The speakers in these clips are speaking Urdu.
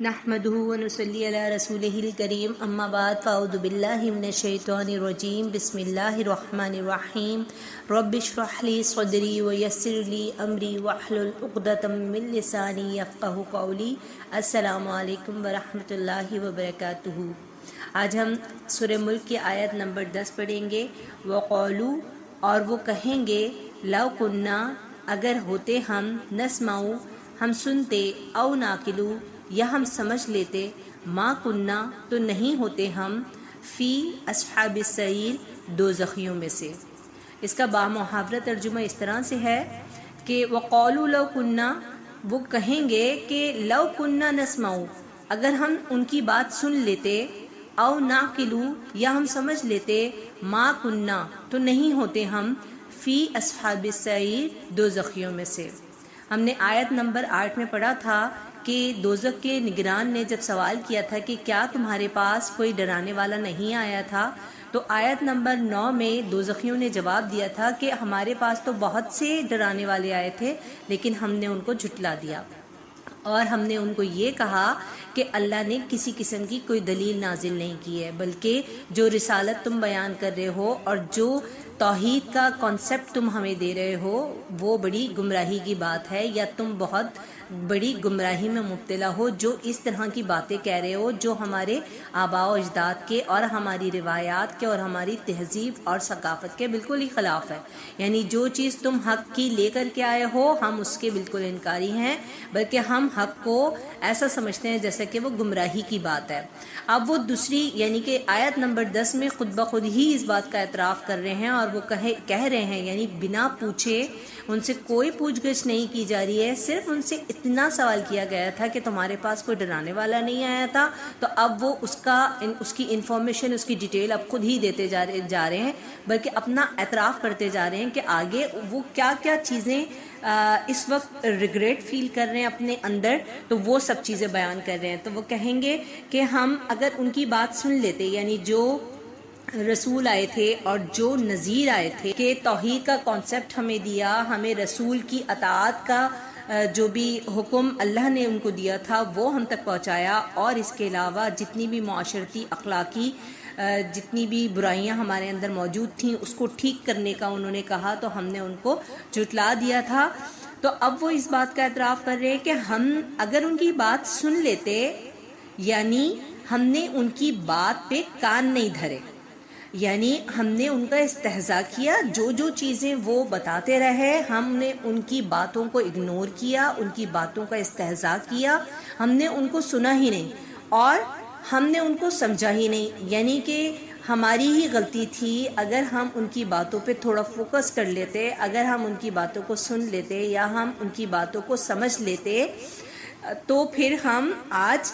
نحمده ونصلي على رسوله الكريم اما بعد فاعوذ بالله من الشيطان الرجيم بسم الله الرحمن الرحيم رب اشرح لي صدري ويسر لي امري واحلل عقدة من لساني يفقهوا قولي السلام علیکم ورحمۃ اللہ وبرکاتہ۔ آج ہم سورہ ملک کی آیت نمبر 10 پڑھیں گے۔ وقالو، اور وہ کہیں گے، لو کننا، اگر ہوتے ہم، نسمعو، ہم سنتے، او ناقلو، یا ہم سمجھ لیتے، ما کننا، تو نہیں ہوتے ہم، فی اصحاب السعیر، دوزخیوں میں سے۔ اس کا بامحاورہ ترجمہ اس طرح سے ہے کہ وقالو لو کننا، وہ کہیں گے کہ لو کننا نسمعو، اگر ہم ان کی بات سن لیتے، او ناقلو، یا ہم سمجھ لیتے، ما کننا، تو نہیں ہوتے ہم، فی اصحاب السعیر، دوزخیوں میں سے۔ ہم نے آیت نمبر 8 میں پڑھا تھا کہ دوزخ کے نگران نے جب سوال کیا تھا کہ کیا تمہارے پاس کوئی ڈرانے والا نہیں آیا تھا، تو آیت نمبر 9 میں دوزخیوں نے جواب دیا تھا کہ ہمارے پاس تو بہت سے ڈرانے والے آئے تھے لیکن ہم نے ان کو جھٹلا دیا، اور ہم نے ان کو یہ کہا کہ اللہ نے کسی قسم کی کوئی دلیل نازل نہیں کی ہے، بلکہ جو رسالت تم بیان کر رہے ہو اور جو توحید کا کانسیپٹ تم ہمیں دے رہے ہو وہ بڑی گمراہی کی بات ہے، یا تم بہت بڑی گمراہی میں مبتلا ہو جو اس طرح کی باتیں کہہ رہے ہو جو ہمارے آباء و اجداد کے اور ہماری روایات کے اور ہماری تہذیب اور ثقافت کے بالکل ہی خلاف ہے۔ یعنی جو چیز تم حق کی لے کر کے آئے ہو ہم اس کے بالکل انکاری ہیں، بلکہ ہم حق کو ایسا سمجھتے ہیں جیسا کہ وہ گمراہی کی بات ہے۔ اب وہ دوسری یعنی کہ آیت نمبر 10 میں خود بخود ہی اس بات کا اعتراف کر رہے ہیں، اور وہ کہہ رہے ہیں، یعنی بنا پوچھے، ان سے کوئی پوچھ گچھ نہیں کی جا رہی ہے، صرف ان سے اتنا سوال کیا گیا تھا کہ تمہارے پاس کوئی ڈرانے والا نہیں آیا تھا، تو اب وہ اس کی انفارمیشن، اس کی ڈیٹیل اب خود ہی دیتے جا رہے ہیں، بلکہ اپنا اعتراف کرتے جا رہے ہیں کہ آگے وہ کیا کیا چیزیں اس وقت ریگریٹ فیل کر رہے ہیں اپنے اندر، تو وہ سب چیزیں بیان کر رہے ہیں۔ تو وہ کہیں گے کہ ہم اگر ان کی بات سن لیتے، یعنی جو رسول آئے تھے اور جو نذیر آئے تھے کہ توحید کا کانسیپٹ ہمیں دیا، ہمیں رسول کی اطاعت کا جو بھی حکم اللہ نے ان کو دیا تھا وہ ہم تک پہنچایا، اور اس کے علاوہ جتنی بھی معاشرتی اخلاقی جتنی بھی برائیاں ہمارے اندر موجود تھیں اس کو ٹھیک کرنے کا انہوں نے کہا، تو ہم نے ان کو جھٹلا دیا تھا۔ تو اب وہ اس بات کا اعتراف کر رہے ہیں کہ ہم اگر ان کی بات سن لیتے، یعنی ہم نے ان کی بات پہ کان نہیں دھرے، یعنی ہم نے ان کا استہزاء کیا، جو جو چیزیں وہ بتاتے رہے ہم نے ان کی باتوں کو اگنور کیا، ان کی باتوں کا استہزاء کیا، ہم نے ان کو سنا ہی نہیں اور ہم نے ان کو سمجھا ہی نہیں، یعنی کہ ہماری ہی غلطی تھی۔ اگر ہم ان کی باتوں پہ تھوڑا فوکس کر لیتے، اگر ہم ان کی باتوں کو سن لیتے یا ہم ان کی باتوں کو سمجھ لیتے، تو پھر ہم آج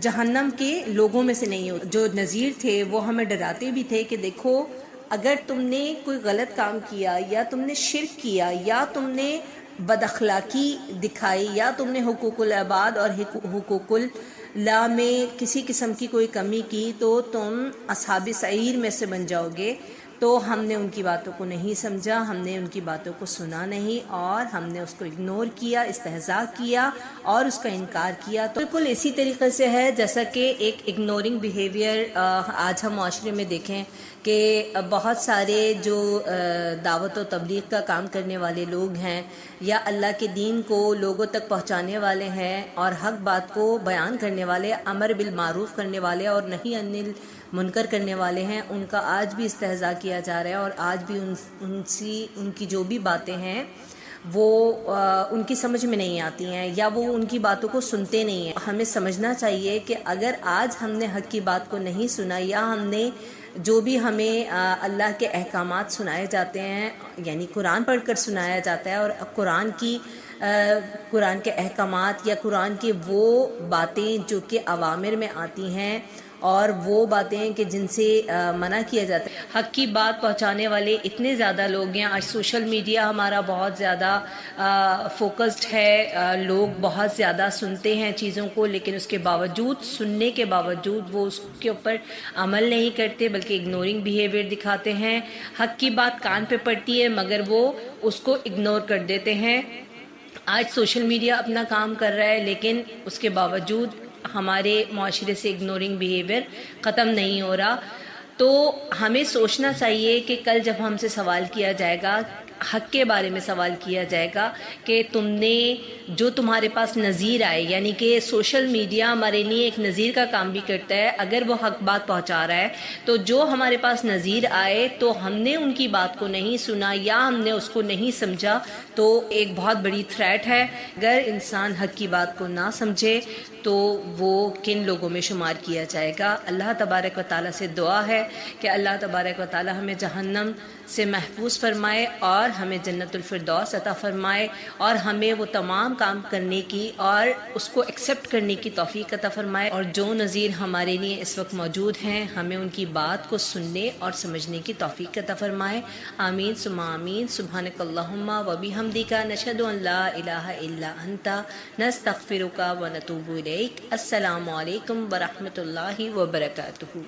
جہنم کے لوگوں میں سے نہیں ہوتے۔ جو نذیر تھے وہ ہمیں ڈراتے بھی تھے کہ دیکھو اگر تم نے کوئی غلط کام کیا، یا تم نے شرک کیا، یا تم نے بد اخلاقی دکھائی، یا تم نے حقوق العباد اور حقوق اللہ میں کسی قسم کی کوئی کمی کی، تو تم اصحاب سعیر میں سے بن جاؤ گے۔ تو ہم نے ان کی باتوں کو نہیں سمجھا، ہم نے ان کی باتوں کو سنا نہیں، اور ہم نے اس کو اگنور کیا، استہزاء کیا اور اس کا انکار کیا۔ تو بالکل اسی طریقے سے ہے جیسا کہ ایک اگنورنگ بیہیویئر آج ہم معاشرے میں دیکھیں کہ بہت سارے جو دعوت و تبلیغ کا کام کرنے والے لوگ ہیں یا اللہ کے دین کو لوگوں تک پہنچانے والے ہیں اور حق بات کو بیان کرنے والے، امر بالمعروف کرنے والے اور نہی عن المنکر کرنے والے ہیں، ان کا آج بھی استہزاء کیا جا رہا ہے، اور آج بھی ان کی جو بھی باتیں ہیں وہ ان کی سمجھ میں نہیں آتی ہیں، یا وہ ان کی باتوں کو سنتے نہیں ہیں۔ ہمیں سمجھنا چاہیے کہ اگر آج ہم نے حق کی بات کو نہیں سنا، یا ہم نے جو بھی ہمیں اللہ کے احکامات سنائے جاتے ہیں، یعنی قرآن پڑھ کر سنایا جاتا ہے، اور قرآن کے احکامات یا قرآن کی وہ باتیں جو کہ اوامر میں آتی ہیں اور وہ باتیں کہ جن سے منع کیا جاتا ہے، حق کی بات پہنچانے والے اتنے زیادہ لوگ ہیں۔ آج سوشل میڈیا ہمارا بہت زیادہ فوکسڈ ہے، لوگ بہت زیادہ سنتے ہیں چیزوں کو، لیکن اس کے باوجود، سننے کے باوجود وہ اس کے اوپر عمل نہیں کرتے بلکہ اگنورنگ بیہیویئر دکھاتے ہیں۔ حق کی بات کان پہ پڑتی ہے مگر وہ اس کو اگنور کر دیتے ہیں، آج سوشل میڈیا اپنا کام کر رہا ہے، لیکن اس کے باوجود ہمارے معاشرے سے اگنورنگ بیہیویئر ختم نہیں ہو رہا. تو ہمیں سوچنا چاہیے کہ کل جب ہم سے سوال کیا جائے گا، حق کے بارے میں سوال کیا جائے گا کہ تم نے جو تمہارے پاس نذیر آئے، یعنی کہ سوشل میڈیا ہمارے لیے ایک نذیر کا کام بھی کرتا ہے. اگر وہ حق بات پہنچا رہا ہے تو جو ہمارے پاس نذیر آئے تو ہم نے ان کی بات کو نہیں سنا یا ہم نے اس کو نہیں سمجھا تو ایک بہت بڑی تھریٹ ہے. اگر انسان حق کی بات کو نہ سمجھے تو وہ کن لوگوں میں شمار کیا جائے گا. اللہ تبارک و تعالیٰ سے دعا ہے کہ اللہ تبارک و تعالیٰ ہمیں جہنم سے محفوظ فرمائے اور ہمیں جنت الفردوس عطا فرمائے، اور ہمیں وہ تمام کام کرنے کی اور اس کو ایکسیپٹ کرنے کی توفیق عطا فرمائے. اور جو نذیر ہمارے لیے اس وقت موجود ہیں ہمیں ان کی بات کو سننے اور سمجھنے کی توفیق عطا فرمائے. آمین ثم آمین. سبحانک اللہم و بحمدک، نشہد ان لا الہ الا انت، نستغفرک و نتوب الیک. السلام علیکم ورحمۃ اللہ وبرکاتہ.